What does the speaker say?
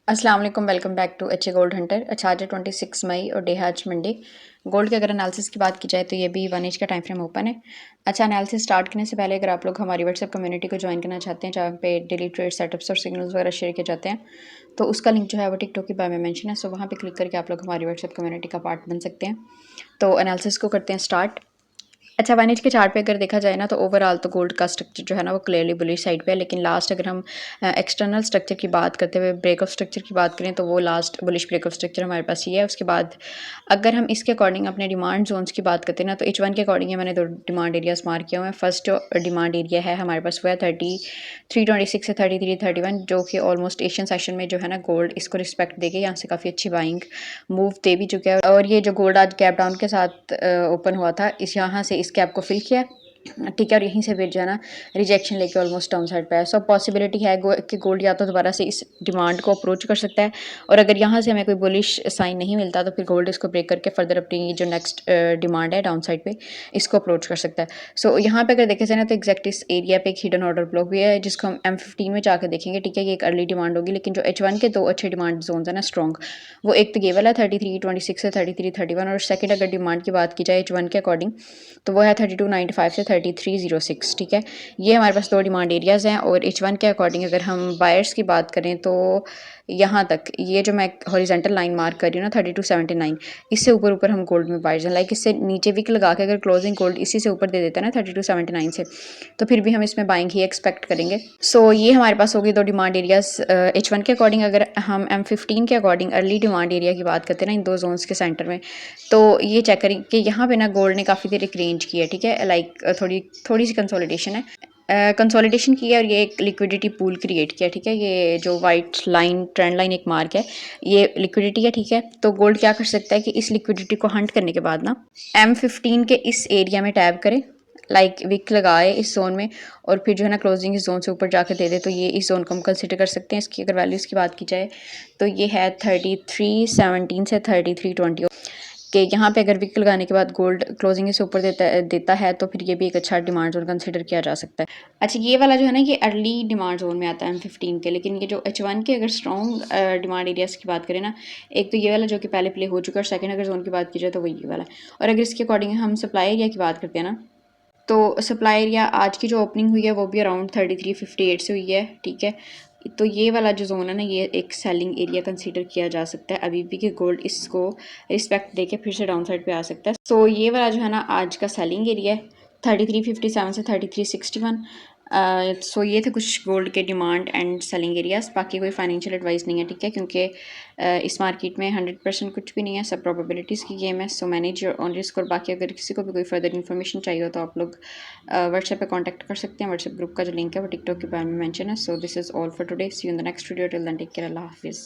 अस्सलाम वालेकुम, welcome back to H A gold hunter. अच्छा, आज 26 मई और डे है आज मंडे। गोल्ड के अगर एनालिसिस की बात की जाए तो ये भी 1 एज का टाइम फ्रेम ओपन है। अच्छा, एनालिसिस स्टार्ट करने से पहले अगर आप लोग हमारी व्हाट्सएप कम्युनिटी को ज्वाइन करना चाहते हैं जहाँ पे डेली ट्रेड सेटअप्स और सिग्नल्स वगैरह शेयर किए जाते हैं, तो उसका लिंक जो है वो टिकटॉक की बायो में मेंशन है। सो वहाँ पे क्लिक करके आप लोग हमारी व्हाट्सएप कम्युनिटी का पार्ट बन सकते हैं। तो एनालिसिस को करते हैं स्टार्ट। अच्छा, 1 एज के चार्ट पे अगर देखा जाए ना तो ओवरऑल तो गोल्ड का स्ट्रक्चर जो है ना वो क्लियरली बुलिश साइड पे है, लेकिन लास्ट अगर हम एक्सटर्नल स्ट्रक्चर की बात करते हुए ब्रेक ऑफ स्ट्रक्चर की बात करें तो वो last bullish break of structure हमारे पास ये है। उसके बाद अगर हम इसके अकॉर्डिंग अपने डिमांड जोन्स की बात करते हैं ना तो H1 के अकॉर्डिंग मैंने 2 डिमांड एरियाज मार्क किए हुए हैं। फर्स्ट जो डिमांड एरिया है हमारे पास वो है 3326 से 3331, जो कि ऑलमोस्ट एशियन सेशन में जो है ना गोल्ड इसको रिस्पेक्ट देके यहाँ से काफ़ी अच्छी बाइंग मूव दे भी चुका है। और ये जो गोल्ड आज गैप डाउन के साथ ओपन हुआ था, इस यहाँ से इस गैप को फिल किया, ठीक है, और यहीं से फिर जो है ना रिजेक्शन लेके ऑलमोस्ट डाउन साइड पे है। सो पॉसिबिलिटी है कि गोल्ड या तो दोबारा से इस डिमांड को अप्रोच कर सकता है, और अगर यहाँ से हमें कोई बुलिश साइन नहीं मिलता तो फिर गोल्ड इसको ब्रेक करके फर्दर अपनी जो नेक्स्ट डिमांड है डाउन साइड पे इसको अप्रोच कर सकता है। सो यहाँ पे अगर देखे जाए ना तो एग्जैक्ट इस एरिया पे एक हिडन ऑर्डर ब्लॉक भी है जिसको हम M15 में जाकर देखेंगे, ठीक है। ये एक अर्ली डिमांड होगी, लेकिन जो H1 के 2 अच्छे डिमांड जोन है ना स्ट्रॉन्ग, वो एक तो ये वाला 3326 से 3331, और सेकंड अगर डिमांड की बात की जाए H1 के अकॉर्डिंग तो वो है 3295 से 3306, ठीक है। ये हमारे पास 2 डिमांड एरियाज़ हैं। और H1 के अकॉर्डिंग अगर हम बायर्स की बात करें तो यहाँ तक ये जो मैं हॉरिजेंटल लाइन मार्क कर रही हूँ ना 3279, इससे ऊपर ऊपर हम गोल्ड में बायर्स हैं। लाइक इससे नीचे विक लगा के अगर क्लोजिंग गोल्ड इसी से ऊपर दे देता है ना 3279 से, तो फिर भी हम इसमें बाइंग ही एक्सपेक्ट करेंगे। सो ये हमारे पास होगी 2 डिमांड एरियाज H1 के अकॉर्डिंग। अगर हम M15 के अकॉर्डिंग अर्ली डिमांड एरिया की बात करते हैं ना इन 2 जोन्स के सेंटर में, तो ये चेक करें कि यहाँ पे ना गोल्ड ने काफ़ी देर एक रेंज की है, ठीक है। लाइक थोड़ी थोड़ी सी कंसोलिडेशन है, कंसोलिडेशन की है, और ये एक लिक्विडिटी पूल क्रिएट किया, ठीक है। ये जो वाइट लाइन ट्रेंड लाइन एक मार्क है, ये लिक्विडिटी है, ठीक है। तो गोल्ड क्या कर सकता है कि इस लिक्विडिटी को हंट करने के बाद ना M15 के इस एरिया में टैब करे, लाइक विक लगाए इस जोन में, और फिर जो है ना क्लोजिंग इस जोन से ऊपर जाकर दे दे, तो ये इस जोन को हम कंसिडर कर सकते हैं। इसकी अगर वैल्यूज़ की बात की जाए तो ये है 3317 से 3320, कि यहाँ पे अगर विक लगाने के बाद गोल्ड क्लोजिंग से ऊपर देता है तो फिर ये भी एक अच्छा डिमांड जोन कंसिडर किया जा सकता है। अच्छा, ये वाला जो है ना ये अर्ली डिमांड जोन में आता है M15 के, लेकिन ये जो H1 के अगर स्ट्रॉन्ग डिमांड एरियाज़ की बात करें ना, एक तो ये वाला जो कि पहले प्ले हो चुका है, और सेकंड अगर जोन की बात की जाए तो वो ये वाला है। और अगर इसके अकॉर्डिंग हम सप्लाई एरिया की बात करते हैं ना, तो सप्लाई एरिया आज की जो ओपनिंग हुई है वो भी अराउंड 3358 से हुई है, ठीक है। तो ये वाला जो जोन है ना ये एक सेलिंग एरिया कंसीडर किया जा सकता है अभी भी, कि गोल्ड इसको रिस्पेक्ट देके फिर से डाउन साइड पे आ सकता है। सो ये वाला जो है ना आज का सेलिंग एरिया है 3357 से 3361। सो ये थे कुछ गोल्ड के डिमांड एंड सेलिंग एरियाज। बाकी कोई फाइनेंशियल एडवाइस नहीं है, ठीक है, क्योंकि इस मार्केट में 100% कुछ भी नहीं है, सब प्रोबेबिलिटीज़ की गेम है। सो मैनेज योर ओन रिस्क। और बाकी अगर किसी को भी कोई फर्दर इन्फॉर्मेशन चाहिए हो तो आप लोग व्हाट्सएप पे कांटेक्ट कर सकते हैं। व्हाट्सएप ग्रुप का जो लिंक है वो टिकटॉक के बारे में मेंशन है। So this is all for today, see you in the next video, till then take care, Allah हाफिज़।